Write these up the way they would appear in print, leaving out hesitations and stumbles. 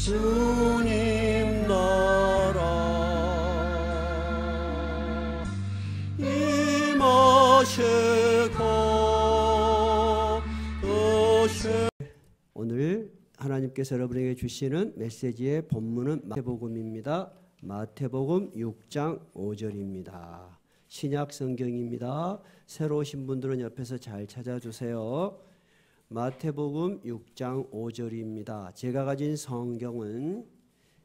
주님 나라 임하시고. 오늘 하나님께서 여러분에게 주시는 메시지의 본문은 마태복음입니다. 마태복음 6장 5절입니다. 신약 성경입니다. 새로 오신 분들은 옆에서 잘 찾아주세요. 마태복음 6장 5절입니다. 제가 가진 성경은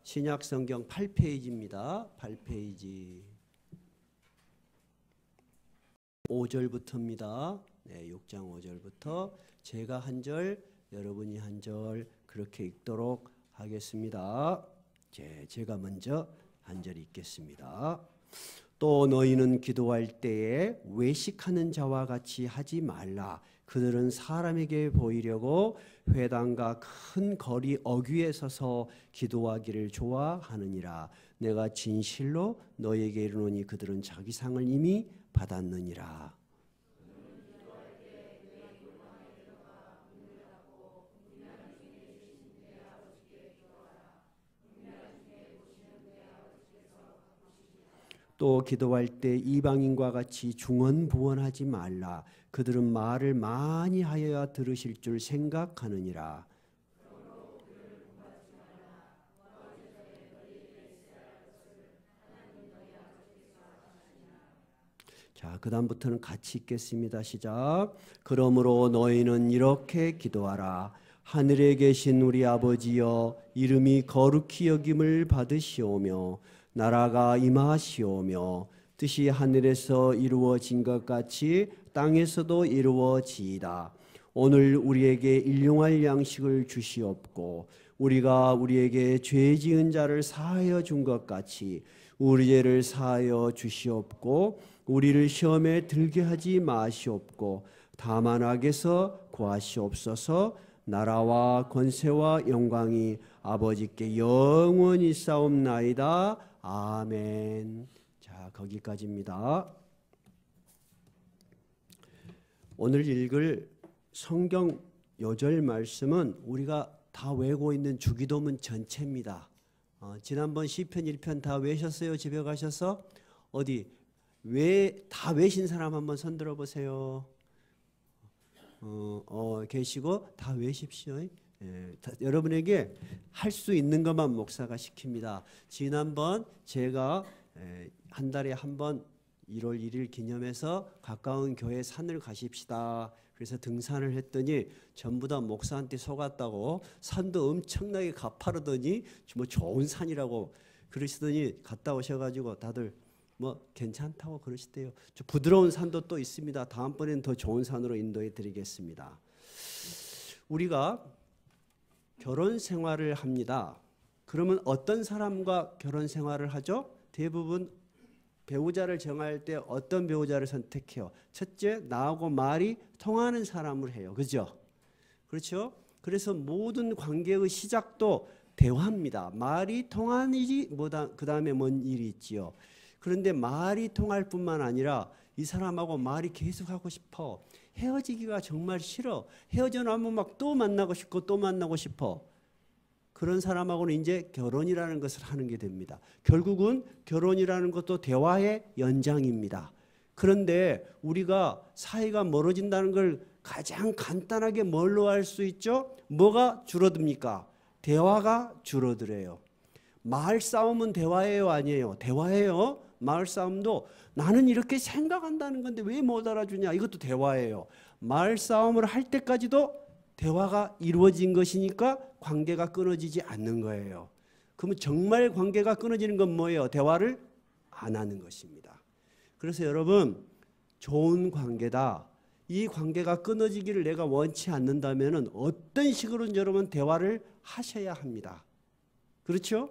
신약 성경 8페이지입니다. 8페이지 5절부터입니다. 네, 6장 5절부터 제가 한 절, 여러분이 한 절 그렇게 읽도록 하겠습니다. 제가 먼저 한 절 읽겠습니다. 또 너희는 기도할 때에 외식하는 자와 같이 하지 말라. 그들은 사람에게 보이려고 회당과 큰 거리 어귀에 서서 기도하기를 좋아하느니라. 내가 진실로 너희에게 이르노니 그들은 자기 상을 이미 받았느니라. 또 기도할 때 이방인과 같이 중언부언하지 말라. 그들은 말을 많이 하여야 들으실 줄 생각하느니라. 자, 그 다음부터는 같이 읽겠습니다. 시작. 그러므로 너희는 이렇게 기도하라. 하늘에 계신 우리 아버지여, 이름이 거룩히 여김을 받으시오며 나라가 임하시오며 뜻이 하늘에서 이루어진 것 같이 땅에서도 이루어지이다. 오늘 우리에게 일용할 양식을 주시옵고 우리가 우리에게 죄 지은 자를 사하여 준 것 같이 우리 죄를 사하여 주시옵고 우리를 시험에 들게 하지 마시옵고 다만 악에서 구하시옵소서. 나라와 권세와 영광이 아버지께 영원히 싸움나이다. 아멘. 자, 거기까지입니다. 오늘 읽을 성경 요절 말씀은 우리가 다 외우고 있는 주기도문 전체입니다. 지난번 시편 1편 다 외우셨어요? 집에 가셔서? 어디 다 외신 사람 한번 손들어 보세요. 계시고 다 외십시오. 여러분에게 할 수 있는 것만 목사가 시킵니다. 지난번 제가 한 달에 한 번 1월 1일 기념해서 가까운 교회 산을 가십시다. 그래서 등산을 했더니 전부 다 목사한테 속았다고 산도 엄청나게 가파르더니 뭐 좋은 산이라고 그러시더니 갔다 오셔가지고 다들 뭐 괜찮다고 그러시대요. 저 부드러운 산도 또 있습니다. 다음번에는 더 좋은 산으로 인도해 드리겠습니다. 우리가 결혼 생활을 합니다. 그러면 어떤 사람과 결혼 생활을 하죠? 대부분 배우자를 정할 때 어떤 배우자를 선택해요? 첫째, 나하고 말이 통하는 사람을 해요. 그죠? 그렇죠? 그래서 모든 관계의 시작도 대화입니다. 말이 통하는지 그 다음에 뭔 일이 있지요. 그런데 말이 통할 뿐만 아니라 이 사람하고 말이 계속 하고 싶어. 헤어지기가 정말 싫어. 헤어져 나면 막 또 만나고 싶고 또 만나고 싶어. 그런 사람하고는 이제 결혼이라는 것을 하는 게 됩니다. 결국은 결혼이라는 것도 대화의 연장입니다. 그런데 우리가 사이가 멀어진다는 걸 가장 간단하게 뭘로 알 수 있죠? 뭐가 줄어듭니까? 대화가 줄어들어요. 말싸움은 대화예요, 아니에요? 대화예요. 말싸움도 나는 이렇게 생각한다는 건데 왜 못 알아주냐, 이것도 대화예요. 말싸움을 할 때까지도 대화가 이루어진 것이니까 관계가 끊어지지 않는 거예요. 그러면 정말 관계가 끊어지는 건 뭐예요? 대화를 안 하는 것입니다. 그래서 여러분, 좋은 관계다. 이 관계가 끊어지기를 내가 원치 않는다면 어떤 식으로든 여러분 대화를 하셔야 합니다. 그렇죠?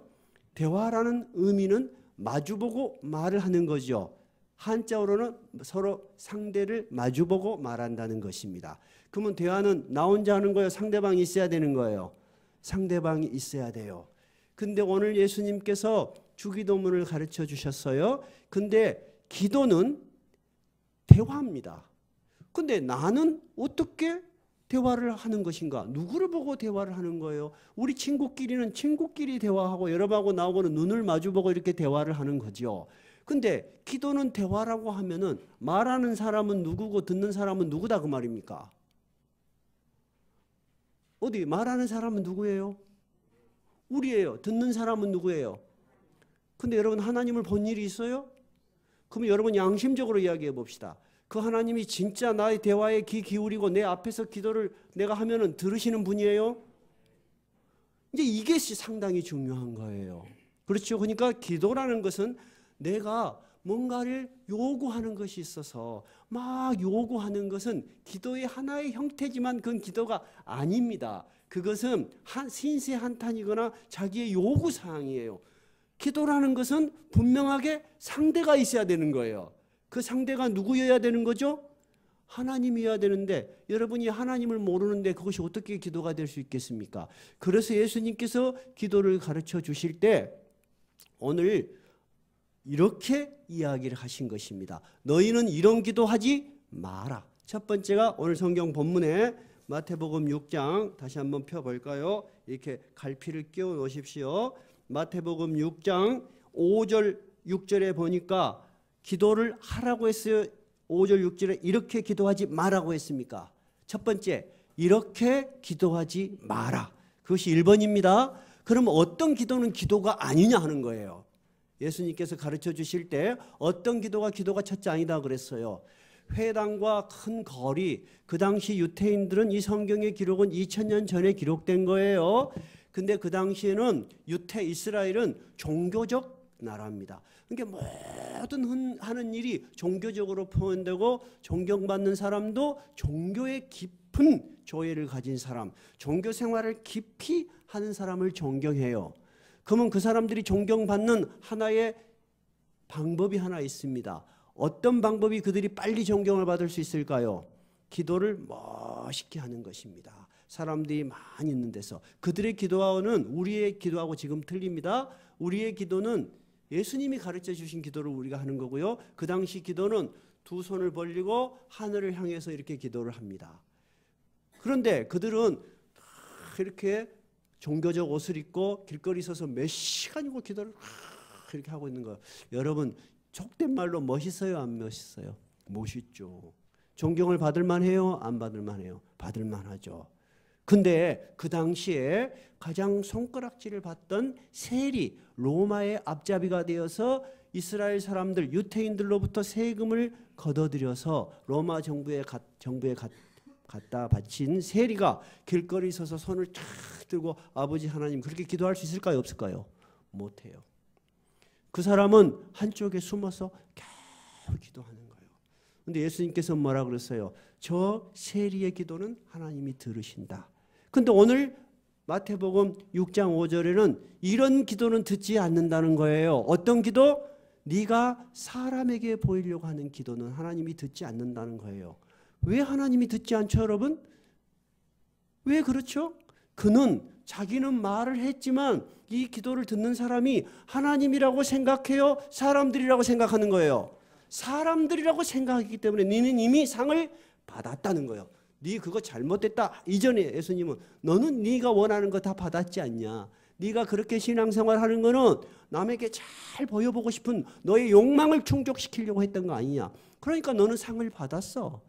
대화라는 의미는 마주보고 말을 하는 거죠. 한자어로는 서로 상대를 마주보고 말한다는 것입니다. 그러면 대화는 나 혼자 하는 거예요? 상대방이 있어야 되는 거예요? 상대방이 있어야 돼요. 근데 오늘 예수님께서 주기도문을 가르쳐 주셨어요. 근데 기도는 대화입니다. 근데 나는 어떻게 대화를 하는 것인가? 누구를 보고 대화를 하는 거예요? 우리 친구끼리는 친구끼리 대화하고 여러분하고 나하고는 눈을 마주보고 이렇게 대화를 하는 거죠. 근데 기도는 대화라고 하면은 말하는 사람은 누구고 듣는 사람은 누구다 그 말입니까? 어디 말하는 사람은 누구예요? 우리예요. 듣는 사람은 누구예요? 근데 여러분 하나님을 본 일이 있어요? 그러면 여러분 양심적으로 이야기해 봅시다. 그 하나님이 진짜 나의 대화에 귀 기울이고 내 앞에서 기도를 내가 하면은 들으시는 분이에요? 이제 이게 상당히 중요한 거예요. 그렇죠? 그러니까 기도라는 것은 내가 뭔가를 요구하는 것이 있어서 막 요구하는 것은 기도의 하나의 형태지만 그건 기도가 아닙니다. 그것은 신세 한탄이거나 자기의 요구사항이에요. 기도라는 것은 분명하게 상대가 있어야 되는 거예요. 그 상대가 누구여야 되는 거죠? 하나님이어야 되는데 여러분이 하나님을 모르는데 그것이 어떻게 기도가 될 수 있겠습니까? 그래서 예수님께서 기도를 가르쳐 주실 때 오늘 이렇게 이야기를 하신 것입니다. 너희는 이런 기도하지 마라. 첫 번째가 오늘 성경 본문에 마태복음 6장 다시 한번 펴볼까요? 이렇게 갈피를 끼워 놓으십시오. 마태복음 6장 5절 6절에 보니까 기도를 하라고 했어요. 5절 6절에 이렇게 기도하지 마라고 했습니까? 첫 번째, 이렇게 기도하지 마라. 그것이 1번입니다. 그럼 어떤 기도는 기도가 아니냐 하는 거예요. 예수님께서 가르쳐 주실 때 어떤 기도가 첫째 아니다 그랬어요. 회당과 큰 거리, 그 당시 유태인들은 이 성경의 기록은 2000년 전에 기록된 거예요. 근데 그 당시에는 이스라엘은 종교적 나라입니다. 그러니까 모든 하는 일이 종교적으로 표현되고 존경받는 사람도 종교의 깊은 조예를 가진 사람, 종교 생활을 깊이 하는 사람을 존경해요. 그러면 그 사람들이 존경받는 하나의 방법이 하나 있습니다. 어떤 방법이 그들이 빨리 존경을 받을 수 있을까요? 기도를 멋있게 하는 것입니다. 사람들이 많이 있는 데서. 그들의 기도하고는 우리의 기도하고 지금 틀립니다. 우리의 기도는 예수님이 가르쳐 주신 기도를 우리가 하는 거고요. 그 당시 기도는 두 손을 벌리고 하늘을 향해서 이렇게 기도를 합니다. 그런데 그들은 이렇게 종교적 옷을 입고 길거리 서서 몇 시간이고 기도를 이렇게 하고 있는 거예요. 여러분 족된 말로 멋있어요? 안 멋있어요? 멋있죠. 존경을 받을 만해요? 안 받을 만해요? 받을 만하죠. 근데 그 당시에 가장 손가락질을 받던 세리, 로마의 앞잡이가 되어서 이스라엘 사람들, 유태인들로부터 세금을 걷어들여서 로마 정부에 갖다 바친 세리가 길거리 서서 손을 탁 들고 아버지 하나님 그렇게 기도할 수 있을까요? 없을까요? 못해요. 그 사람은 한쪽에 숨어서 계속 기도하는 거예요. 근데 예수님께서 뭐라 그랬어요? 저 세리의 기도는 하나님이 들으신다. 근데 오늘 마태복음 6장 5절에는 이런 기도는 듣지 않는다는 거예요. 어떤 기도? 네가 사람에게 보이려고 하는 기도는 하나님이 듣지 않는다는 거예요. 왜 하나님이 듣지 않죠, 여러분? 왜 그렇죠? 그는 자기는 말을 했지만 이 기도를 듣는 사람이 하나님이라고 생각해요? 사람들이라고 생각하는 거예요? 사람들이라고 생각하기 때문에 너는 이미 상을 받았다는 거예요. 네 그거 잘못됐다. 이전에 예수님은 너는 네가 원하는 거 다 받았지 않냐. 네가 그렇게 신앙생활하는 거는 남에게 잘 보여보고 싶은 너의 욕망을 충족시키려고 했던 거 아니냐. 그러니까 너는 상을 받았어.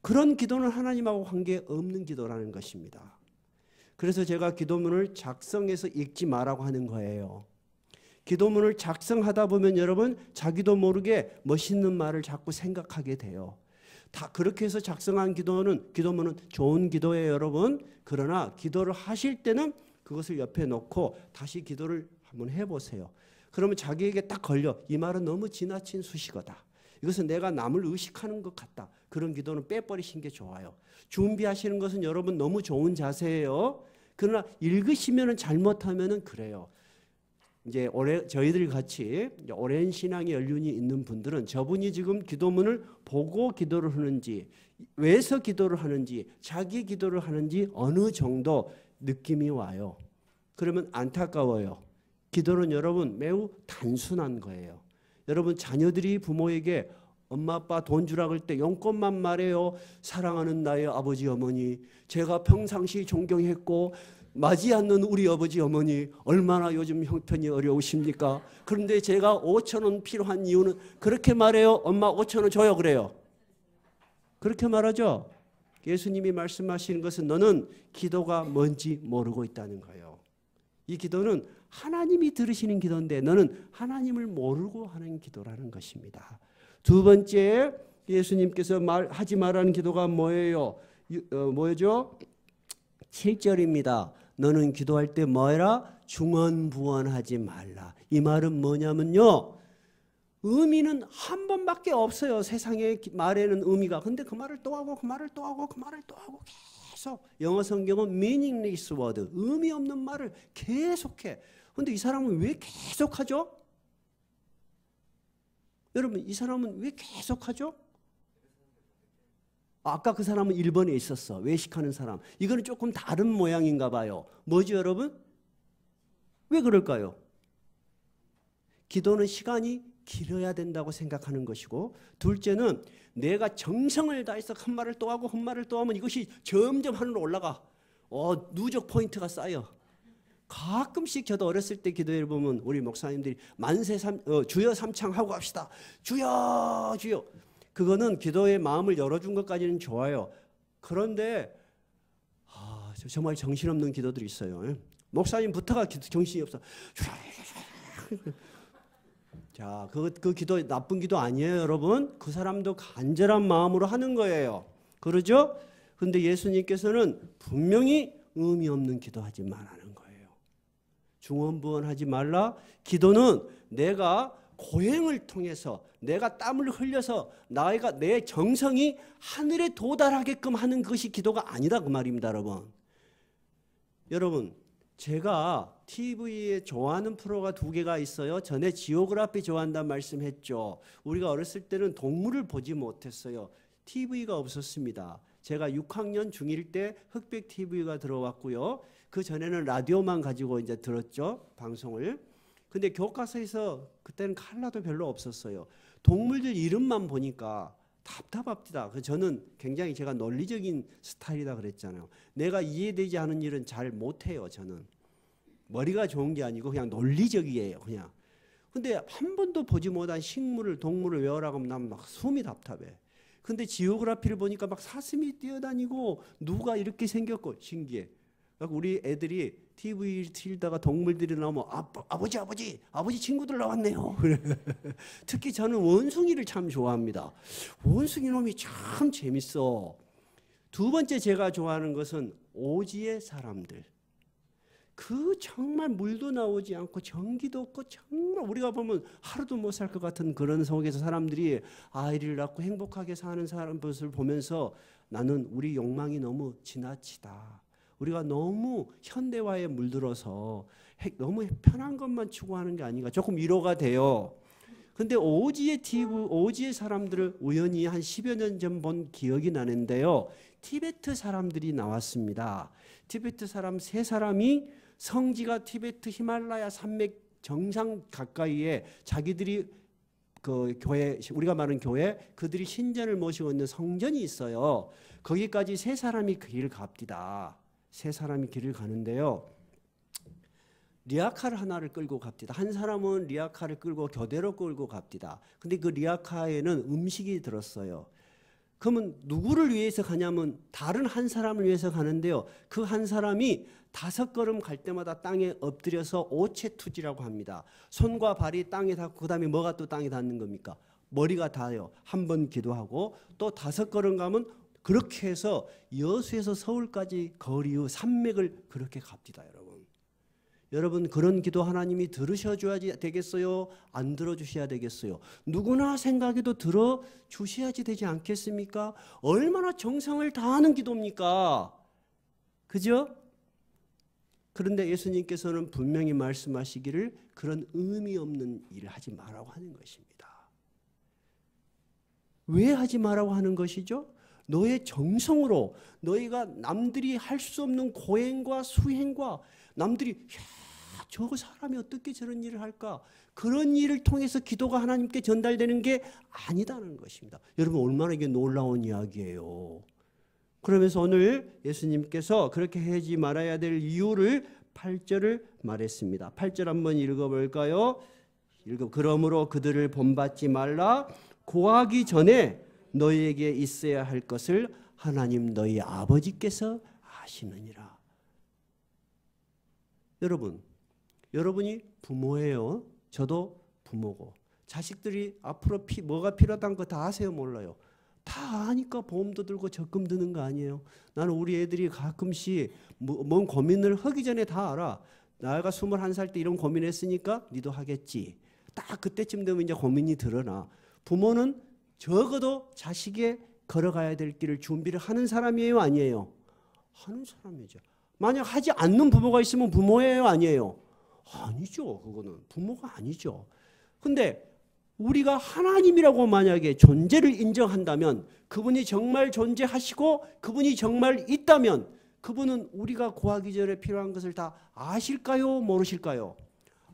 그런 기도는 하나님하고 관계없는 기도라는 것입니다. 그래서 제가 기도문을 작성해서 읽지 마라고 하는 거예요. 기도문을 작성하다 보면 여러분 자기도 모르게 멋있는 말을 자꾸 생각하게 돼요. 다 그렇게 해서 작성한 기도문은 좋은 기도예요, 여러분. 그러나 기도를 하실 때는 그것을 옆에 놓고 다시 기도를 한번 해보세요. 그러면 자기에게 딱 걸려. 이 말은 너무 지나친 수식어다. 이것은 내가 남을 의식하는 것 같다. 그런 기도는 빼버리신 게 좋아요. 준비하시는 것은 여러분 너무 좋은 자세예요. 그러나 읽으시면 잘못하면 그래요. 이제 저희들 같이 오랜 신앙의 연륜이 있는 분들은 저분이 지금 기도문을 보고 기도를 하는지, 왜서 기도를 하는지, 자기 기도를 하는지 어느 정도 느낌이 와요. 그러면 안타까워요. 기도는 여러분 매우 단순한 거예요. 여러분 자녀들이 부모에게 엄마 아빠 돈 주라 그럴 때 용건만 말해요. 사랑하는 나의 아버지 어머니, 제가 평상시 존경했고 맞지 않는 우리 아버지 어머니 얼마나 요즘 형편이 어려우십니까? 그런데 제가 5천 원 필요한 이유는 그렇게 말해요. 엄마 5천 원 줘요 그래요. 그렇게 말하죠. 예수님이 말씀하시는 것은 너는 기도가 뭔지 모르고 있다는 거예요. 이 기도는 하나님이 들으시는 기도인데 너는 하나님을 모르고 하는 기도라는 것입니다. 두 번째 예수님께서 하지 말라는 기도가 뭐예요? 뭐죠? 7절입니다. 너는 기도할 때 뭐해라? 중언부언하지 말라. 이 말은 뭐냐면요, 의미는 한 번밖에 없어요. 세상의 말에는 의미가. 근데 그 말을 또 하고 그 말을 또 하고 그 말을 또 하고 계속. 영어 성경은 meaningless word, 의미 없는 말을 계속해. 근데 이 사람은 왜 계속하죠? 여러분, 이 사람은 왜 계속하죠? 아까 그 사람은 1번에 있었어. 외식하는 사람. 이거는 조금 다른 모양인가 봐요. 뭐죠 여러분? 왜 그럴까요? 기도는 시간이 길어야 된다고 생각하는 것이고, 둘째는 내가 정성을 다해서 한 말을 또 하고 한 말을 또 하면 이것이 점점 하늘로 올라가. 누적 포인트가 쌓여. 가끔씩 저도 어렸을 때 기도를 보면 우리 목사님들이 주여 삼창 하고 갑시다. 주여 주여. 그거는 기도의 마음을 열어준 것까지는 좋아요. 그런데 정말 정신없는 기도들이 있어요. 목사님부터가 정신이 없어. 자, 그 기도 나쁜 기도 아니에요 여러분. 그 사람도 간절한 마음으로 하는 거예요. 그러죠? 근데 예수님께서는 분명히 의미 없는 기도하지 말라는 거예요. 중언부언하지 말라. 기도는 내가 고행을 통해서, 내가 땀을 흘려서 내 정성이 하늘에 도달하게끔 하는 것이 기도가 아니다 그 말입니다 여러분. 여러분, 제가 TV에 좋아하는 프로가 2개가 있어요. 전에 지오그라피 좋아한다는 말씀했죠. 우리가 어렸을 때는 동물을 보지 못했어요. TV가 없었습니다. 제가 6학년 중1 때 흑백 TV가 들어왔고요. 그 전에는 라디오만 가지고 이제 들었죠, 방송을. 근데 교과서에서 그때는 칼라도 별로 없었어요. 동물들 이름만 보니까 답답합니다. 저는 굉장히 제가 논리적인 스타일이다 그랬잖아요. 내가 이해되지 않은 일은 잘 못해요. 저는 머리가 좋은 게 아니고 그냥 논리적이에요. 그냥. 근데 한 번도 보지 못한 식물을, 동물을 외우라고 하면 난 막 숨이 답답해. 근데 지오그라피를 보니까 막 사슴이 뛰어다니고 누가 이렇게 생겼고 신기해. 우리 애들이 TV 틀다가 동물들이 나오면 아버지 친구들 나왔네요. 특히 저는 원숭이를 참 좋아합니다. 원숭이 놈이 참 재밌어. 두 번째 제가 좋아하는 것은 오지의 사람들. 정말 물도 나오지 않고 전기도 없고 정말 우리가 보면 하루도 못 살 것 같은 그런 속에서 사람들이 아이를 낳고 행복하게 사는 사람들을 보면서 나는 우리 욕망이 너무 지나치다. 우리가 너무 현대화에 물들어서 너무 편한 것만 추구하는 게 아닌가, 조금 위로가 돼요. 근데 오지의 사람들을 우연히 한 10여 년 전 본 기억이 나는데요. 티베트 사람들이 나왔습니다. 티베트 사람 3사람이 성지가 티베트 히말라야 산맥 정상 가까이에 자기들이 그 교회, 우리가 말하는 교회, 그들이 신전을 모시고 있는 성전이 있어요. 거기까지 3사람이 그 길을 갑니다. 3사람이 길을 가는데요. 리아카를 하나를 끌고 갑니다. 한 사람은 리아카를 끌고 교대로 끌고 갑니다. 근데 그 리아카에는 음식이 들었어요. 그러면 누구를 위해서 가냐면 다른 한 사람을 위해서 가는데요. 그 한 사람이 5걸음 갈 때마다 땅에 엎드려서 오체투지라고 합니다. 손과 발이 땅에 닿고 그 다음에 뭐가 또 땅에 닿는 겁니까? 머리가 닿아요. 한 번 기도하고 또 5걸음 가면 그렇게 해서 여수에서 서울까지 거리 후 산맥을 그렇게 갑니다. 여러분 그런 기도 하나님이 들으셔줘야지 되겠어요? 안 들어주셔야 되겠어요? 누구나 생각해도 들어주셔야지 되지 않겠습니까? 얼마나 정성을 다하는 기도입니까? 그죠? 그런데 예수님께서는 분명히 말씀하시기를 그런 의미 없는 일을 하지 말라고 하는 것입니다. 왜 하지 말라고 하는 것이죠? 너의 정성으로 너희가 남들이 할 수 없는 고행과 수행과 남들이 저 사람이 어떻게 저런 일을 할까? 그런 일을 통해서 기도가 하나님께 전달되는 게 아니다는 것입니다. 여러분 얼마나 이게 놀라운 이야기예요. 그러면서 오늘 예수님께서 그렇게 하지 말아야 될 이유를 8절을 말했습니다. 8절 한번 읽어볼까요? 그러므로 그들을 본받지 말라. 고하기 전에 너희에게 있어야 할 것을 하나님 너희 아버지께서 아시느니라. 여러분이 부모예요. 저도 부모고. 자식들이 앞으로 뭐가 필요하다는 거 다 아세요? 몰라요? 다 아니까 보험도 들고 적금 드는 거 아니에요? 나는 우리 애들이 가끔씩 뭔 고민을 하기 전에 다 알아. 나가 21살 때 이런 고민했으니까 니도 하겠지. 딱 그때쯤 되면 이제 고민이 드러나. 부모는 적어도 자식의 걸어가야 될 길을 준비를 하는 사람이에요? 아니에요? 하는 사람이죠. 만약 하지 않는 부모가 있으면 부모예요? 아니에요? 아니죠. 그거는 부모가 아니죠. 근데 우리가 하나님이라고 만약에 존재를 인정한다면, 그분이 정말 존재하시고 그분이 정말 있다면 그분은 우리가 구하기 전에 필요한 것을 다 아실까요? 모르실까요?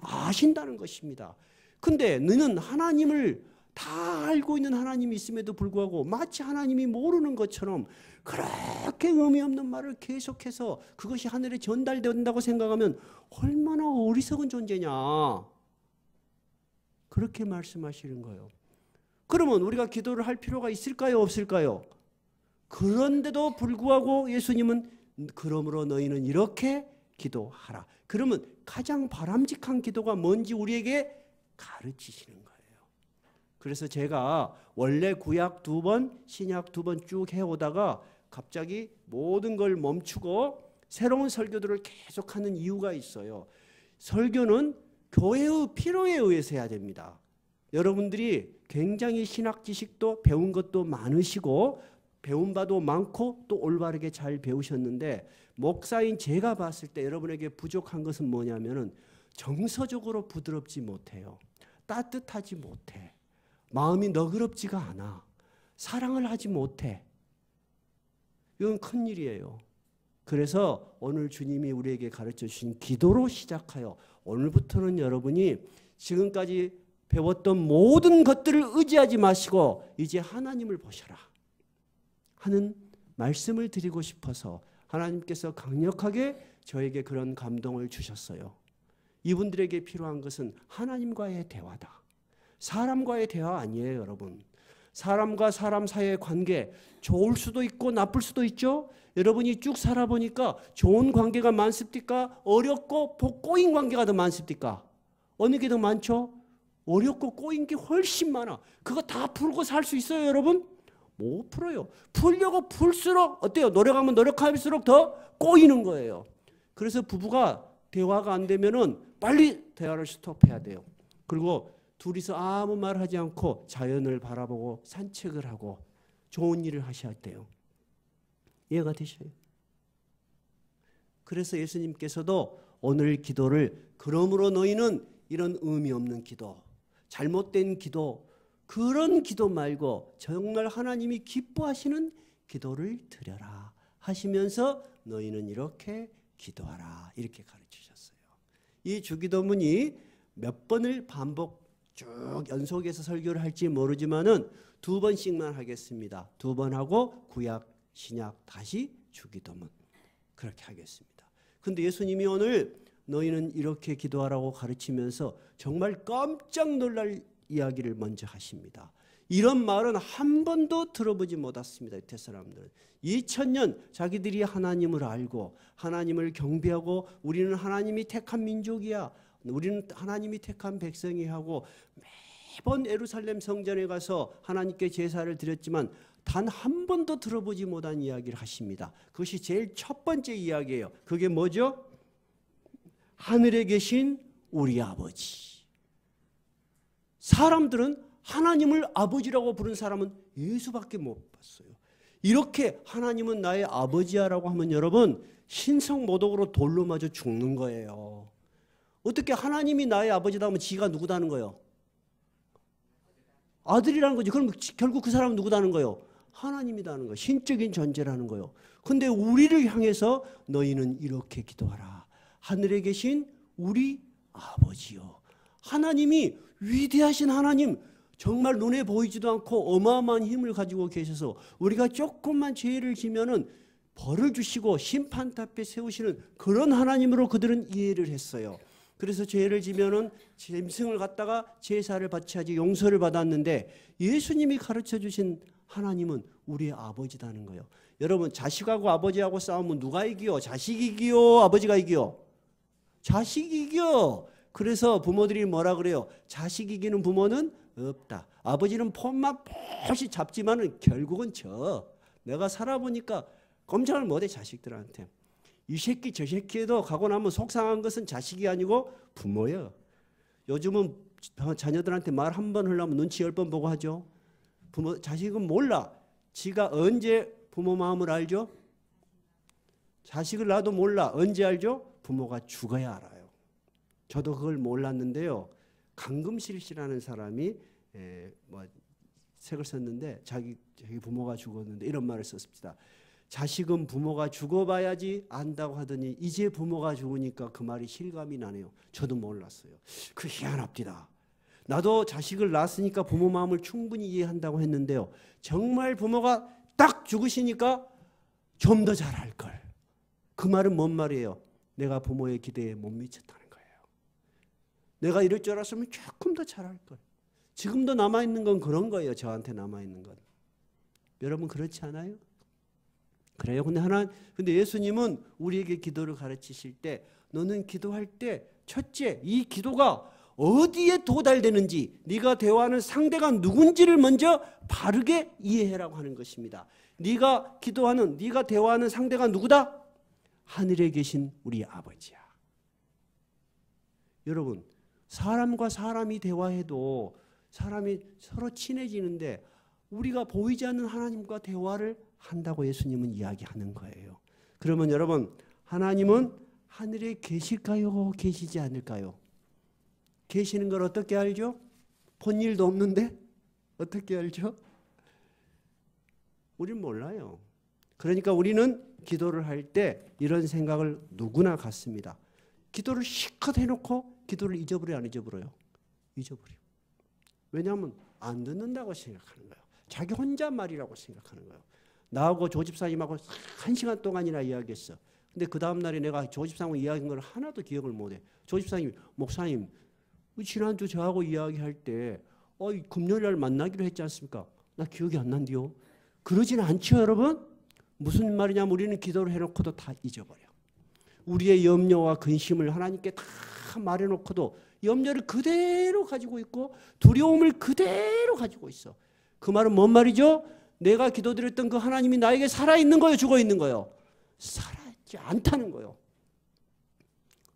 아신다는 것입니다. 근데 너는 하나님을 다 알고 있는 하나님이 있음에도 불구하고 마치 하나님이 모르는 것처럼 그렇게 의미 없는 말을 계속해서 그것이 하늘에 전달된다고 생각하면 얼마나 어리석은 존재냐, 그렇게 말씀하시는 거예요. 그러면 우리가 기도를 할 필요가 있을까요? 없을까요? 그런데도 불구하고 예수님은 그러므로 너희는 이렇게 기도하라. 그러면 가장 바람직한 기도가 뭔지 우리에게 가르치시는 거예요. 그래서 제가 원래 구약 2번, 신약 2번 쭉 해오다가 갑자기 모든 걸 멈추고 새로운 설교들을 계속하는 이유가 있어요. 설교는 교회의 필요에 의해서 해야 됩니다. 여러분들이 굉장히 신학 지식도 배운 것도 많으시고 배운 바도 많고 또 올바르게 잘 배우셨는데, 목사인 제가 봤을 때 여러분에게 부족한 것은 뭐냐면은 정서적으로 부드럽지 못해요. 따뜻하지 못해. 마음이 너그럽지가 않아. 사랑을 하지 못해. 이건 큰일이에요. 그래서 오늘 주님이 우리에게 가르쳐 주신 기도로 시작하여 오늘부터는 여러분이 지금까지 배웠던 모든 것들을 의지하지 마시고 이제 하나님을 보셔라 하는 말씀을 드리고 싶어서 하나님께서 강력하게 저에게 그런 감동을 주셨어요. 이분들에게 필요한 것은 하나님과의 대화다. 사람과의 대화 아니에요, 여러분. 사람과 사람 사이의 관계, 좋을 수도 있고 나쁠 수도 있죠. 여러분이 쭉 살아보니까 좋은 관계가 많습니까? 어렵고 꼬인 관계가 더 많습니까? 어느 게 더 많죠? 어렵고 꼬인 게 훨씬 많아. 그거 다 풀고 살 수 있어요, 여러분? 못 풀어요. 풀려고 풀수록 어때요? 노력하면 노력할수록 더 꼬이는 거예요. 그래서 부부가 대화가 안 되면은 빨리 대화를 스톱해야 돼요. 그리고 둘이서 아무 말 하지 않고 자연을 바라보고 산책을 하고 좋은 일을 하셔야 돼요. 이해가 되셔요? 그래서 예수님께서도 오늘 기도를 그러므로 너희는 이런 의미 없는 기도, 잘못된 기도, 그런 기도 말고 정말 하나님이 기뻐하시는 기도를 드려라 하시면서 너희는 이렇게 기도하라 이렇게 가르치셨어요. 이 주기도문이 몇 번을 반복 쭉 연속해서 설교를 할지 모르지만은 2번씩만 하겠습니다. 2번 하고 구약, 신약 다시 주기도문 그렇게 하겠습니다. 근데 예수님이 오늘 너희는 이렇게 기도하라고 가르치면서 정말 깜짝 놀랄 이야기를 먼저 하십니다. 이런 말은 한 번도 들어보지 못했습니다. 유대 사람들은 2000년 자기들이 하나님을 알고 하나님을 경배하고 우리는 하나님이 택한 민족이야, 우리는 하나님이 택한 백성이 하고 매번 예루살렘 성전에 가서 하나님께 제사를 드렸지만 단 한 번도 들어보지 못한 이야기를 하십니다. 그것이 제일 첫 번째 이야기예요. 그게 뭐죠? 하늘에 계신 우리 아버지. 사람들은 하나님을 아버지라고 부른 사람은 예수밖에 못 봤어요. 이렇게 하나님은 나의 아버지야라고 하면 여러분 신성모독으로 돌로 맞아 죽는 거예요. 어떻게 하나님이 나의 아버지다 하면 지가 누구다는 거예요? 아들이라는 거지. 그럼 결국 그 사람은 누구다는 거예요? 하나님이다는 거예요. 신적인 존재라는 거예요. 근데 우리를 향해서 너희는 이렇게 기도하라. 하늘에 계신 우리 아버지요. 하나님이 위대하신 하나님, 정말 눈에 보이지도 않고 어마어마한 힘을 가지고 계셔서 우리가 조금만 죄를 지면은 벌을 주시고 심판 앞에 세우시는 그런 하나님으로 그들은 이해를 했어요. 그래서 죄를 지면은 짐승을 갖다가 제사를 바쳐야지 용서를 받았는데, 예수님이 가르쳐 주신 하나님은 우리의 아버지다는 거예요. 여러분, 자식하고 아버지하고 싸우면 누가 이기요? 자식이 이기요? 아버지가 이기요? 자식이 이겨. 그래서 부모들이 뭐라 그래요? 자식 이기는 부모는 없다. 아버지는 폰만 포시 잡지만은 결국은 져. 내가 살아보니까 꼼짝을 못해, 자식들한테. 이 새끼 저 새끼에도 가고 나면 속상한 것은 자식이 아니고 부모예요. 요즘은 자녀들한테 말 한 번 하려면 눈치 10번 보고 하죠. 자식은 몰라. 지가 언제 부모 마음을 알죠? 자식을 낳아도 몰라. 언제 알죠? 부모가 죽어야 알아요. 저도 그걸 몰랐는데요. 강금실 씨라는 사람이 책을 썼는데 자기 부모가 죽었는데 이런 말을 썼습니다. 자식은 부모가 죽어봐야지 안다고 하더니 이제 부모가 죽으니까 그 말이 실감이 나네요. 저도 몰랐어요. 그 희한합니다. 나도 자식을 낳았으니까 부모 마음을 충분히 이해한다고 했는데요. 정말 부모가 딱 죽으시니까 좀 더 잘할 걸. 그 말은 뭔 말이에요? 내가 부모의 기대에 못 미쳤다는 거예요. 내가 이럴 줄 알았으면 조금 더 잘할 걸. 지금도 남아있는 건 그런 거예요. 저한테 남아있는 건. 여러분 그렇지 않아요? 그래요. 근데 예수님은 우리에게 기도를 가르치실 때 너는 기도할 때 첫째 이 기도가 어디에 도달되는지 네가 대화하는 상대가 누군지를 먼저 바르게 이해하라고 하는 것입니다. 네가 대화하는 상대가 누구다? 하늘에 계신 우리 아버지야. 여러분, 사람과 사람이 대화해도 사람이 서로 친해지는데 우리가 보이지 않는 하나님과 대화를 한다고 예수님은 이야기하는 거예요. 그러면 여러분, 하나님은 하늘에 계실까요? 계시지 않을까요? 계시는 걸 어떻게 알죠? 본 일도 없는데 어떻게 알죠? 우리는 몰라요. 그러니까 우리는 기도를 할 때 이런 생각을 누구나 갖습니다. 기도를 실컷 해놓고 기도를 잊어버려요? 안 잊어버려요? 잊어버려요. 왜냐하면 안 듣는다고 생각하는 거예요. 자기 혼잣말이라고 생각하는 거예요. 나하고 조집사님하고 1시간 동안이나 이야기했어. 근데 그 다음 날에 내가 조집사님하고 이야기한 걸 하나도 기억을 못해. 조집사님, 목사님, 지난주 저하고 이야기할 때 금요일날 만나기로 했지 않습니까? 나 기억이 안 난디요. 그러지는 않죠, 여러분? 무슨 말이냐면 우리는 기도를 해놓고도 다 잊어버려. 우리의 염려와 근심을 하나님께 다 말해놓고도 염려를 그대로 가지고 있고 두려움을 그대로 가지고 있어. 그 말은 뭔 말이죠? 내가 기도드렸던 그 하나님이 나에게 살아있는 거예요? 죽어있는 거예요? 살아있지 않다는 거예요.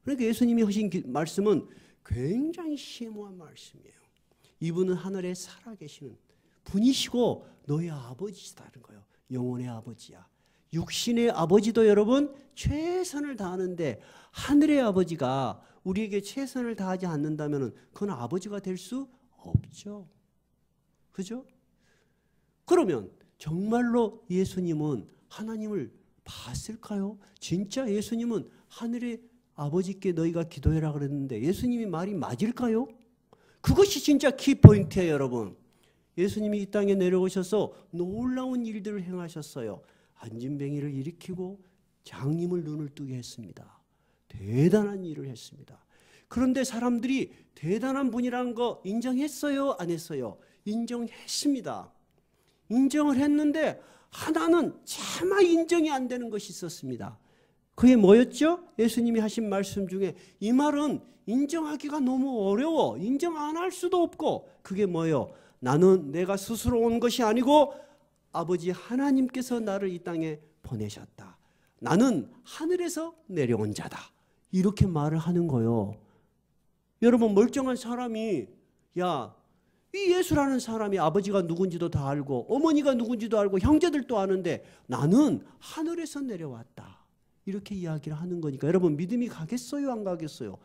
그러니까 예수님이 하신 말씀은 굉장히 심오한 말씀이에요. 이분은 하늘에 살아계시는 분이시고 너희 아버지시다는 거예요. 영혼의 아버지야. 육신의 아버지도 여러분 최선을 다하는데 하늘의 아버지가 우리에게 최선을 다하지 않는다면 그건 아버지가 될 수 없죠. 그죠? 그러면 정말로 예수님은 하나님을 봤을까요? 진짜 예수님은 하늘의 아버지께 너희가 기도해라 그랬는데 예수님이 말이 맞을까요? 그것이 진짜 키포인트예요, 여러분. 예수님이 이 땅에 내려오셔서 놀라운 일들을 행하셨어요. 안진뱅이를 일으키고 장님을 눈을 뜨게 했습니다. 대단한 일을 했습니다. 그런데 사람들이 대단한 분이라는 거 인정했어요? 안 했어요? 인정했습니다. 인정을 했는데 하나는 차마 인정이 안 되는 것이 있었습니다. 그게 뭐였죠? 예수님이 하신 말씀 중에 이 말은 인정하기가 너무 어려워. 인정 안 할 수도 없고 그게 뭐예요? 나는 내가 스스로 온 것이 아니고 아버지 하나님께서 나를 이 땅에 보내셨다. 나는 하늘에서 내려온 자다. 이렇게 말을 하는 거예요. 여러분 멀쩡한 사람이 이 예수라는 사람이 아버지가 누군지도 다 알고 어머니가 누군지도 알고 형제들도 아는데 나는 하늘에서 내려왔다. 이렇게 이야기를 하는 거니까 여러분 믿음이 가겠어요? 안 가겠어요?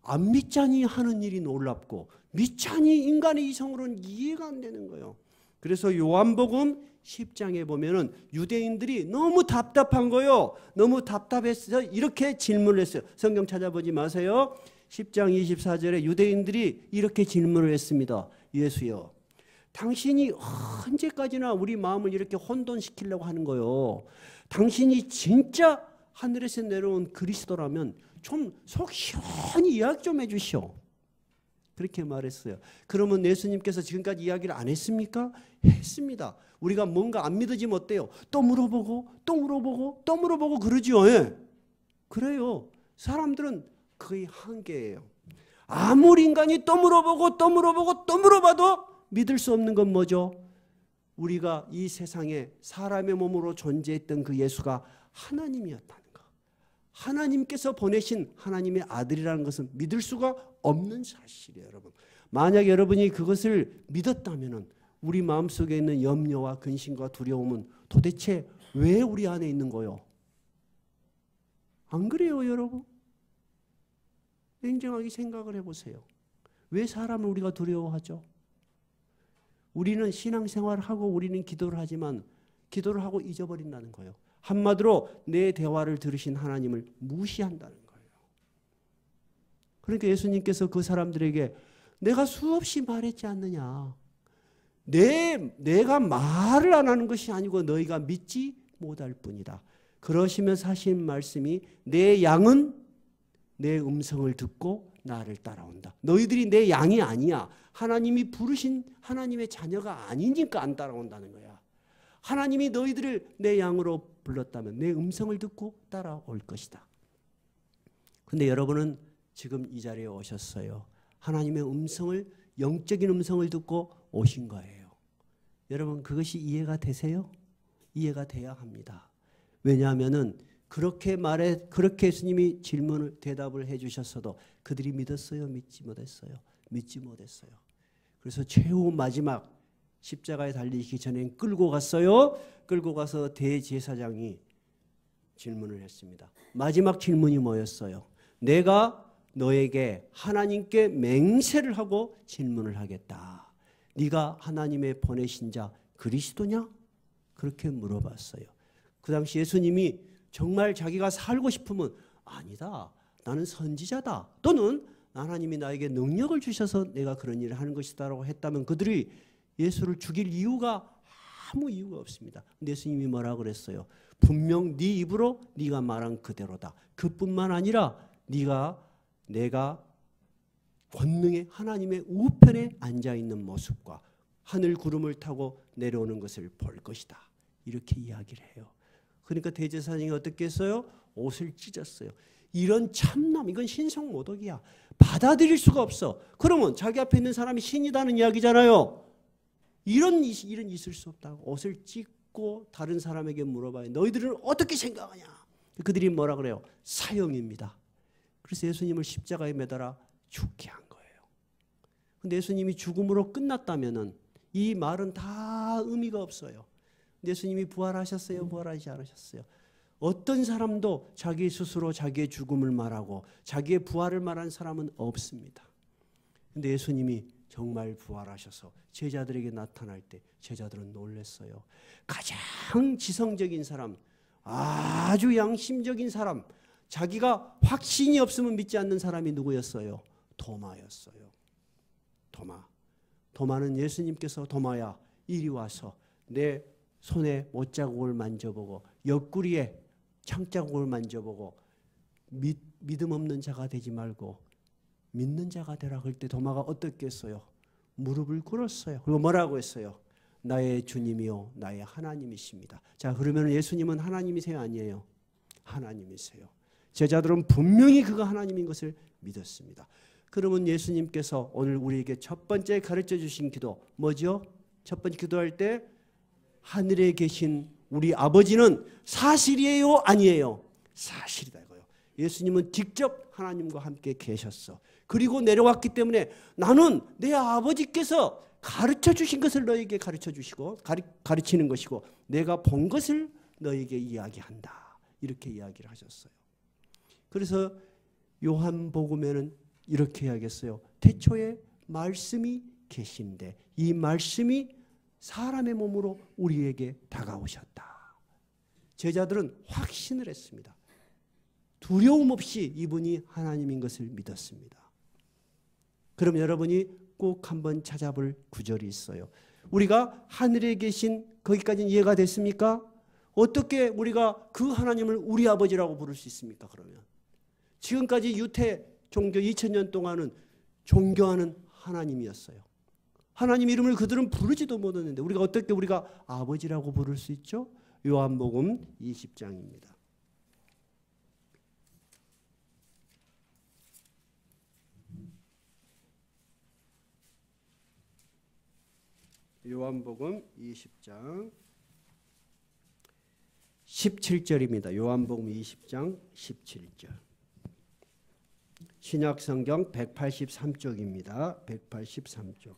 안 믿자니 하는 일이 놀랍고 믿자니 인간의 이성으로는 이해가 안 되는 거예요. 그래서 요한복음 10장에 보면은 유대인들이 너무 답답한 거예요. 너무 답답해서 이렇게 질문을 했어요. 성경 찾아보지 마세요. 10장 24절에 유대인들이 이렇게 질문을 했습니다. 예수여, 당신이 언제까지나 우리 마음을 이렇게 혼돈시키려고 하는 거요? 당신이 진짜 하늘에서 내려온 그리스도라면 좀 속 시원히 이야기 좀 해주시오. 그렇게 말했어요. 그러면 예수님께서 지금까지 이야기를 안 했습니까? 했습니다. 우리가 뭔가 안 믿어지면 어때요? 또 물어보고 또 물어보고 또 물어보고 그러죠. 예. 그래요. 사람들은 거의 한계예요. 아무리 인간이 또 물어보고 또 물어보고 또 물어봐도 믿을 수 없는 건 뭐죠? 우리가 이 세상에 사람의 몸으로 존재했던 그 예수가 하나님이었다는 거. 하나님께서 보내신 하나님의 아들이라는 것은 믿을 수가 없는 사실이에요, 여러분. 만약 여러분이 그것을 믿었다면 우리 마음속에 있는 염려와 근심과 두려움은 도대체 왜 우리 안에 있는 거요? 안 그래요, 여러분? 냉정하게 생각을 해보세요. 왜 사람을 우리가 두려워하죠? 우리는 신앙생활을 하고 우리는 기도를 하지만 기도를 하고 잊어버린다는 거예요. 한마디로 내 대화를 들으신 하나님을 무시한다는 거예요. 그러니까 예수님께서 그 사람들에게 내가 수없이 말했지 않느냐. 내가 말을 안 하는 것이 아니고 너희가 믿지 못할 뿐이다. 그러시면서 하신 말씀이 내 양은 내 음성을 듣고 나를 따라온다. 너희들이 내 양이 아니야. 하나님이 부르신 하나님의 자녀가 아니니까 안 따라온다는 거야. 하나님이 너희들을 내 양으로 불렀다면 내 음성을 듣고 따라올 것이다. 근데 여러분은 지금 이 자리에 오셨어요. 하나님의 음성을, 영적인 음성을 듣고 오신 거예요. 여러분 그것이 이해가 되세요? 이해가 돼야 합니다. 왜냐하면은 그렇게 예수님이 대답을 해주셨어도 그들이 믿었어요? 믿지 못했어요? 믿지 못했어요. 그래서 최후 마지막 십자가에 달리기 전에 끌고 갔어요. 끌고 가서 대제사장이 질문을 했습니다. 마지막 질문이 뭐였어요? 내가 너에게 하나님께 맹세를 하고 질문을 하겠다. 네가 하나님의 보내신 자 그리스도냐? 그렇게 물어봤어요. 그 당시 예수님이 정말 자기가 살고 싶으면 아니다. 나는 선지자다. 또는 하나님이 나에게 능력을 주셔서 내가 그런 일을 하는 것이다라고 했다면 그들이 예수를 죽일 이유가 아무 이유가 없습니다. 근데 예수님이 뭐라고 그랬어요? 분명 네 입으로 네가 말한 그대로다. 그뿐만 아니라 내가 권능의 하나님의 우편에 앉아있는 모습과 하늘 구름을 타고 내려오는 것을 볼 것이다. 이렇게 이야기를 해요. 그러니까 대제사장이 어떻게 했어요? 옷을 찢었어요. 이런 참남, 이건 신성모독이야. 받아들일 수가 없어. 그러면 자기 앞에 있는 사람이 신이라는 이야기잖아요. 이런 일은 있을 수 없다고 옷을 찢고 다른 사람에게 물어봐요. 너희들은 어떻게 생각하냐? 그들이 뭐라 그래요? 사형입니다. 그래서 예수님을 십자가에 매달아 죽게 한 거예요. 근데 예수님이 죽음으로 끝났다면은 이 말은 다 의미가 없어요. 예수님이 부활하셨어요? 부활하지 않으셨어요? 어떤 사람도 자기 스스로 자기의 죽음을 말하고 자기의 부활을 말한 사람은 없습니다. 근데 예수님이 정말 부활하셔서 제자들에게 나타날 때 제자들은 놀랐어요. 가장 지성적인 사람, 아주 양심적인 사람, 자기가 확신이 없으면 믿지 않는 사람이 누구였어요? 도마였어요. 도마는 예수님께서 도마야 이리 와서 내 손에 못자국을 만져보고 옆구리에 창자국을 만져보고 믿음 없는 자가 되지 말고 믿는 자가 되라. 그럴 때 도마가 어떻게 했어요? 무릎을 꿇었어요. 그리고 뭐라고 했어요? 나의 주님이요 나의 하나님이십니다. 자, 그러면 예수님은 하나님이세요? 아니에요? 하나님이세요. 제자들은 분명히 그가 하나님인 것을 믿었습니다. 그러면 예수님께서 오늘 우리에게 첫 번째 가르쳐 주신 기도 뭐죠? 첫 번째 기도할 때 하늘에 계신 우리 아버지는 사실이에요? 아니에요? 사실이다 이거예요. 예수님은 직접 하나님과 함께 계셨어. 그리고 내려왔기 때문에 나는 내 아버지께서 가르쳐 주신 것을 너에게 가르쳐 주시고 가르치는 것이고 내가 본 것을 너에게 이야기한다. 이렇게 이야기를 하셨어요. 그래서 요한복음에는 이렇게 이야기했어요. 태초에 말씀이 계신데 이 말씀이 사람의 몸으로 우리에게 다가오셨다. 제자들은 확신을 했습니다. 두려움 없이 이분이 하나님인 것을 믿었습니다. 그럼 여러분이 꼭 한번 찾아볼 구절이 있어요. 우리가 하늘에 계신, 거기까지는 이해가 됐습니까? 어떻게 우리가 그 하나님을 우리 아버지라고 부를 수 있습니까? 그러면 지금까지 유태 종교 2000년 동안은 존경하는 하나님이었어요. 하나님 이름을 그들은 부르지도 못했는데 우리가 어떻게 우리가 아버지라고 부를 수 있죠? 요한복음 20장입니다. 요한복음 20장 17절입니다. 요한복음 20장 17절. 신약성경 183쪽입니다. 183쪽.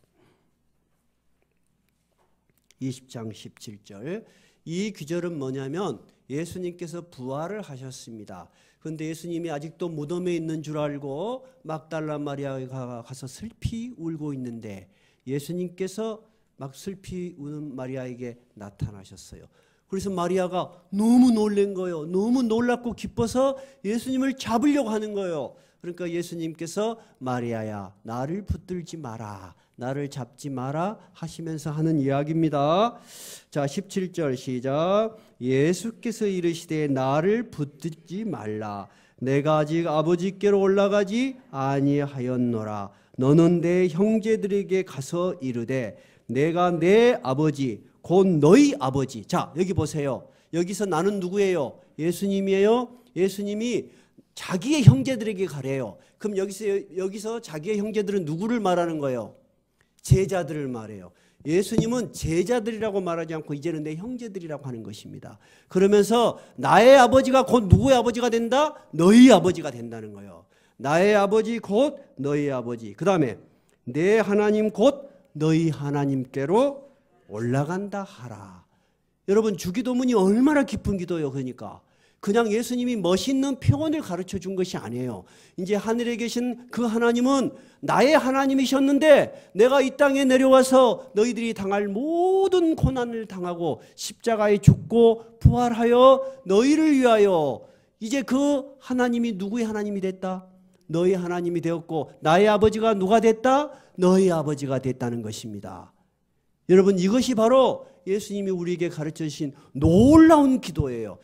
20장 17절. 이 구절은 뭐냐면 예수님께서 부활을 하셨습니다. 그런데 예수님이 아직도 무덤에 있는 줄 알고 막달라 마리아가 가서 슬피 울고 있는데 예수님께서 막 슬피 우는 마리아에게 나타나셨어요. 그래서 마리아가 너무 놀란 거예요. 너무 놀랍고 기뻐서 예수님을 잡으려고 하는 거예요. 그러니까 예수님께서 마리아야 나를 붙들지 마라, 나를 잡지 마라 하시면서 하는 이야기입니다. 자, 17절 시작. 예수께서 이르시되 나를 붙들지 말라, 내가 아직 아버지께로 올라가지 아니하였노라. 너는 내 형제들에게 가서 이르되 내가 내 아버지 곧 너희 아버지. 자, 여기 보세요. 여기서 나는 누구예요? 예수님이에요. 예수님이 자기의 형제들에게 가래요. 그럼 여기서 자기의 형제들은 누구를 말하는 거예요? 제자들을 말해요. 예수님은 제자들이라고 말하지 않고 이제는 내 형제들이라고 하는 것입니다. 그러면서 나의 아버지가 곧 누구의 아버지가 된다? 너희 아버지가 된다는 거예요. 나의 아버지 곧 너희 아버지. 그 다음에 내 하나님 곧 너희 하나님께로 올라간다 하라. 여러분, 주기도문이 얼마나 깊은 기도예요. 그러니까 그냥 예수님이 멋있는 표현을 가르쳐 준 것이 아니에요. 이제 하늘에 계신 그 하나님은 나의 하나님이셨는데 내가 이 땅에 내려와서 너희들이 당할 모든 고난을 당하고 십자가에 죽고 부활하여 너희를 위하여 이제 그 하나님이 누구의 하나님이 됐다? 너희 하나님이 되었고 나의 아버지가 누가 됐다? 너희 아버지가 됐다는 것입니다. 여러분, 이것이 바로 예수님이 우리에게 가르쳐 주신 놀라운 기도예요.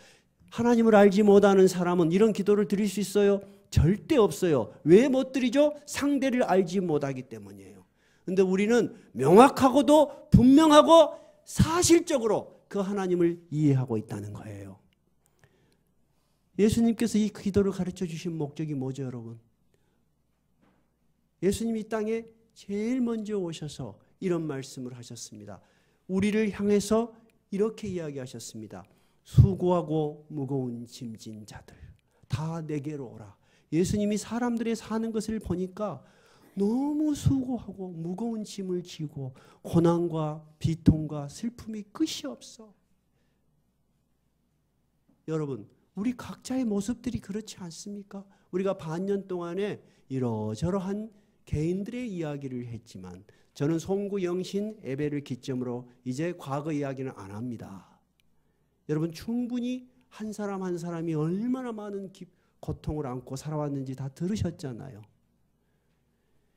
하나님을 알지 못하는 사람은 이런 기도를 드릴 수 있어요? 절대 없어요. 왜 못 드리죠? 상대를 알지 못하기 때문이에요. 그런데 우리는 명확하고도 분명하고 사실적으로 그 하나님을 이해하고 있다는 거예요. 예수님께서 이 기도를 가르쳐 주신 목적이 뭐죠, 여러분? 예수님이 이 땅에 제일 먼저 오셔서 이런 말씀을 하셨습니다. 우리를 향해서 이렇게 이야기하셨습니다. 수고하고 무거운 짐진 자들 다 내게로 오라. 예수님이 사람들의 사는 것을 보니까 너무 수고하고 무거운 짐을 지고 고난과 비통과 슬픔이 끝이 없어. 여러분, 우리 각자의 모습들이 그렇지 않습니까? 우리가 반년 동안에 이러저러한 개인들의 이야기를 했지만 저는 송구 영신 예배를 기점으로 이제 과거 이야기는 안 합니다. 여러분, 충분히 한 사람 한 사람이 얼마나 많은 고통을 안고 살아왔는지 다 들으셨잖아요.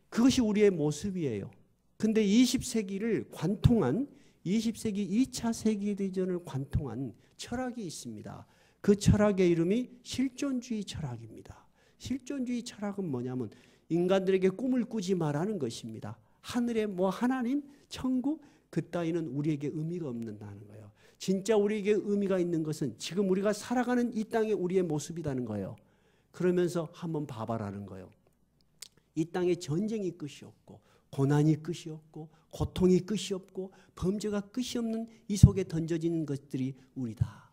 그것이 우리의 모습이에요. 근데 20세기를 관통한 20세기 2차 세계대전을 관통한 철학이 있습니다. 그 철학의 이름이 실존주의 철학입니다. 실존주의 철학은 뭐냐면 인간들에게 꿈을 꾸지 말라는 것입니다. 하늘에 뭐 하나님, 천국 그 따위는 우리에게 의미가 없는다는 거예요. 진짜 우리에게 의미가 있는 것은 지금 우리가 살아가는 이 땅의 우리의 모습이라는 거예요. 그러면서 한번 봐봐라는 거예요. 이 땅에 전쟁이 끝이 없고 고난이 끝이 없고 고통이 끝이 없고 범죄가 끝이 없는 이 속에 던져지는 것들이 우리다.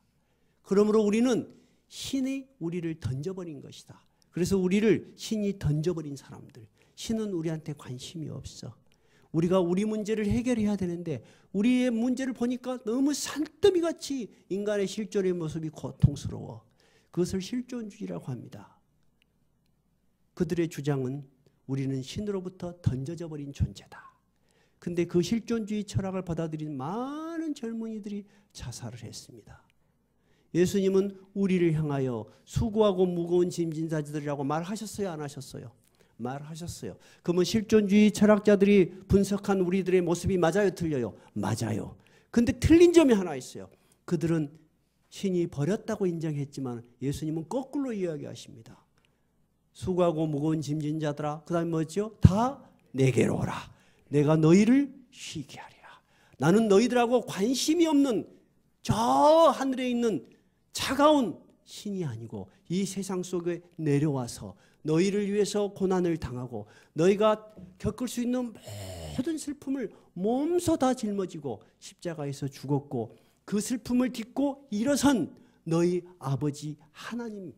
그러므로 우리는 신이 우리를 던져버린 것이다. 그래서 우리를 신이 던져버린 사람들, 신은 우리한테 관심이 없어. 우리가 우리 문제를 해결해야 되는데 우리의 문제를 보니까 너무 산더미같이 인간의 실존의 모습이 고통스러워. 그것을 실존주의라고 합니다. 그들의 주장은 우리는 신으로부터 던져져 버린 존재다. 근데 그 실존주의 철학을 받아들인 많은 젊은이들이 자살을 했습니다. 예수님은 우리를 향하여 수고하고 무거운 짐진 자들이라고 말하셨어요, 안 하셨어요? 말하셨어요. 그러면 실존주의 철학자들이 분석한 우리들의 모습이 맞아요, 틀려요? 맞아요. 근데 틀린 점이 하나 있어요. 그들은 신이 버렸다고 인정했지만 예수님은 거꾸로 이야기하십니다. 수고하고 무거운 짐진 자들아, 그 다음에 뭐죠? 다 내게로 오라. 내가 너희를 쉬게 하리라. 나는 너희들하고 관심이 없는 저 하늘에 있는 차가운 신이 아니고 이 세상 속에 내려와서 너희를 위해서 고난을 당하고 너희가 겪을 수 있는 모든 슬픔을 몸소 다 짊어지고 십자가에서 죽었고 그 슬픔을 딛고 일어선 너희 아버지 하나님,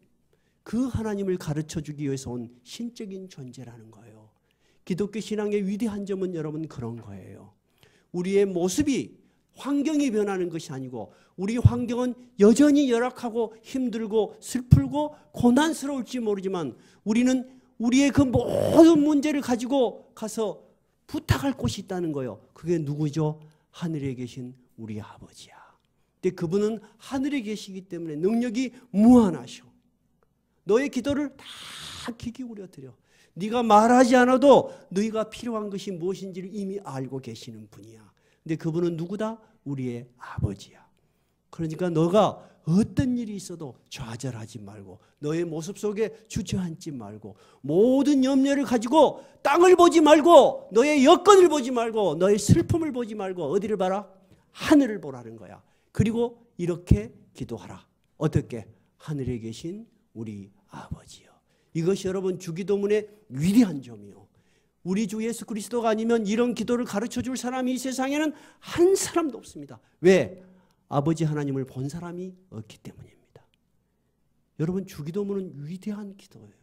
그 하나님을 가르쳐주기 위해서 온 신적인 존재라는 거예요. 기독교 신앙의 위대한 점은 여러분 그런 거예요. 우리의 모습이 환경이 변하는 것이 아니고 우리 환경은 여전히 열악하고 힘들고 슬프고 고난스러울지 모르지만 우리는 우리의 그 모든 문제를 가지고 가서 부탁할 곳이 있다는 거예요. 그게 누구죠? 하늘에 계신 우리 아버지야. 근데 그분은 하늘에 계시기 때문에 능력이 무한하셔. 너의 기도를 다 귀 기울여 드려. 네가 말하지 않아도 너희가 필요한 것이 무엇인지를 이미 알고 계시는 분이야. 근데 그분은 누구다? 우리의 아버지야. 그러니까 너가 어떤 일이 있어도 좌절하지 말고 너의 모습 속에 주저앉지 말고 모든 염려를 가지고 땅을 보지 말고 너의 여건을 보지 말고 너의 슬픔을 보지 말고 어디를 봐라? 하늘을 보라는 거야. 그리고 이렇게 기도하라. 어떻게? 하늘에 계신 우리 아버지요. 이것이 여러분 주기도문의 위대한 점이요. 우리 주 예수 그리스도가 아니면 이런 기도를 가르쳐줄 사람이 이 세상에는 한 사람도 없습니다. 왜? 아버지 하나님을 본 사람이 없기 때문입니다. 여러분 주기도문은 위대한 기도예요.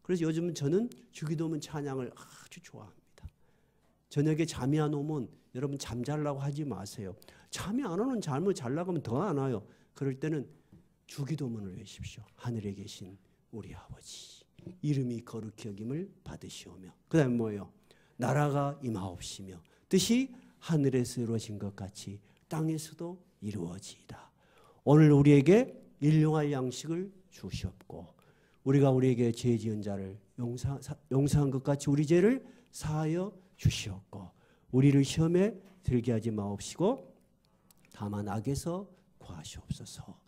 그래서 요즘 저는 주기도문 찬양을 아주 좋아합니다. 저녁에 잠이 안 오면 여러분 잠자려고 하지 마세요. 잠이 안 오는 잠을 자려고 하면 더 안 와요. 그럴 때는 주기도문을 외십시오. 하늘에 계신 우리 아버지 이름이 거룩히 여김을 받으시오며 그 다음에 뭐예요? 나라가 임하옵시며 뜻이 하늘에서 이루어진 것 같이 땅에서도 이루어지이다. 오늘 우리에게 일용할 양식을 주시옵고 우리가 우리에게 죄 지은 자를 용서한 것 같이 우리 죄를 사하여 주시옵고 우리를 시험에 들게 하지 마옵시고 다만 악에서 구하시옵소서.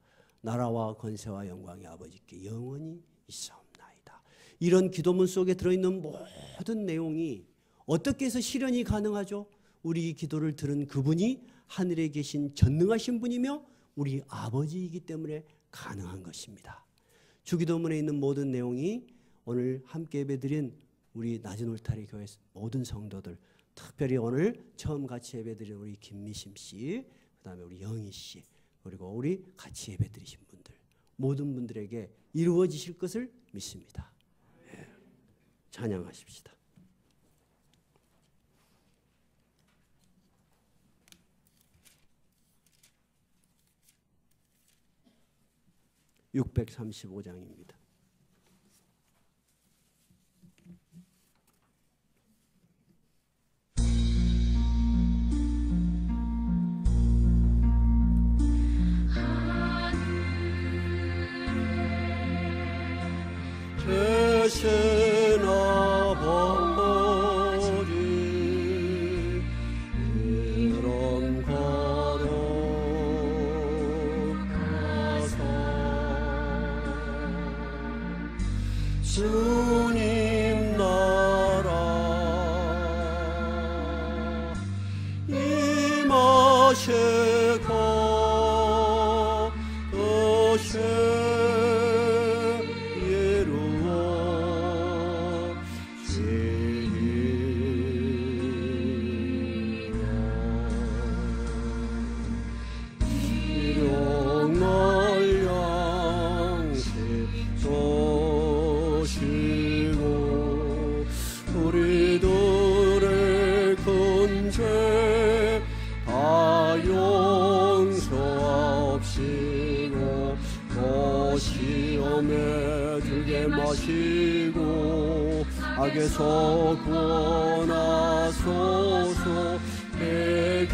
나라와 권세와 영광이 아버지께 영원히 있사옵나이다. 이런 기도문 속에 들어있는 모든 내용이 어떻게 해서 실현이 가능하죠? 우리 기도를 들은 그분이 하늘에 계신 전능하신 분이며 우리 아버지이기 때문에 가능한 것입니다. 주기도문에 있는 모든 내용이 오늘 함께 예배드린 우리 낮은 울타리 교회 모든 성도들, 특별히 오늘 처음 같이 예배드린 우리 김미심 씨, 그 다음에 우리 영희 씨, 그리고 우리 같이 예배드리신 분들 모든 분들에게 이루어지실 것을 믿습니다. 예. 찬양하십시다. (635장입니다) 되신 아버지 이름 거룩하사 주님 나라 임하시고 악에서 구원하소서. 내게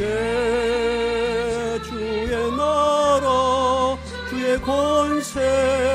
주의 나라 주의 권세